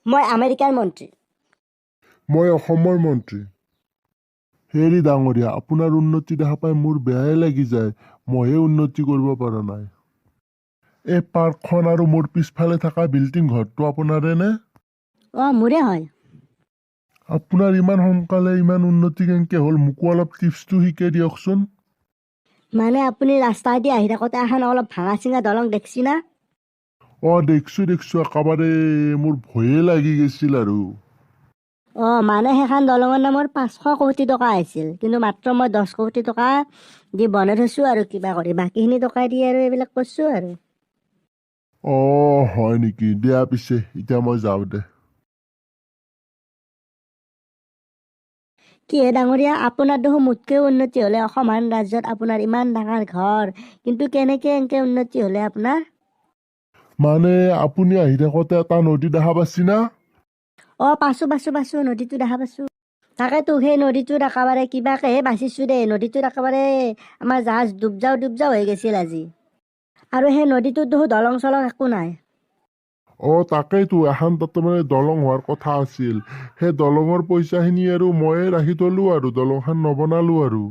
মই আমেৰিকাৰ মন্ত্ৰী। মই অসমৰ মন্ত্ৰী। হেৰি ডাঙৰীয়া, আপোনাৰ উন্নতি দেখা পাই মোৰ বেয়াই লাগি যায়। মইহে উন্নতি কৰিব পৰা নাই। এই পাৰ্কখন আৰু মোৰ পিছফালে থকা বিল্ডিং ঘৰটো আপোনাৰে নে? মোৰে হয়। আপোনাৰ ইমান সোনকালে ইমান উন্নতি কেনেকৈ হ'ল? মোকো অলপ টিপছটো শিকাই দিয়কচোন। মানে আপুনি ৰাস্তাইদি আহি থাকোঁতে এখন অলপ ভাঙা চিঙা দলং দেখছি না? দেখছো একেবাৰে মোৰ ভয়ে লাগি গৈছিল আৰু। মানে সেইখন দলঙৰ নামৰ 500 কোটি টকা আহিছিল, কিন্তু মাত্ৰ মই 10 কোটি টকা দি বনাই থৈছোঁ আৰু কিবা কৰি, বাকীখিনি টকা দি আৰু এইবিলাক কৰিছোঁ আৰু। হয় নেকি? দিয়া পিছে এতিয়া মই যাওঁ দে। কি হে ডাঙৰীয়া, আপোনাৰ দেখোন মোতকৈও উন্নতি হ'লে অসমহান ৰাজ্যত আপোনাৰ ইমান ডাঙৰ ঘৰ, কিন্তু কেনেকৈ এনেকৈ উন্নতি হ'লে আপোনাৰ? মানে আপুনি আহি থাকোঁতে এটা নদী দেখা পাইছি না? পাইছোঁ নদীটো দেখা পাইছোঁ। তাকেতো সেই নদীটোত একেবাৰে কিবাকেহে বাচিছোঁ দেই। নদীটোত একেবাৰে আমাৰ জাহাজ ডুব যাওঁ হৈ গৈছিল আজি। আৰু সেই নদীটোত দেখোন দলং চলং একো নাই। তাকেইতো, এখন তাতে মানে দলং হোৱাৰ কথা আছিল। সেই দলঙৰ পইচাখিনি আৰু ময়ে ৰাখি থলোঁ আৰু দলংখন নবনালোঁ আৰু।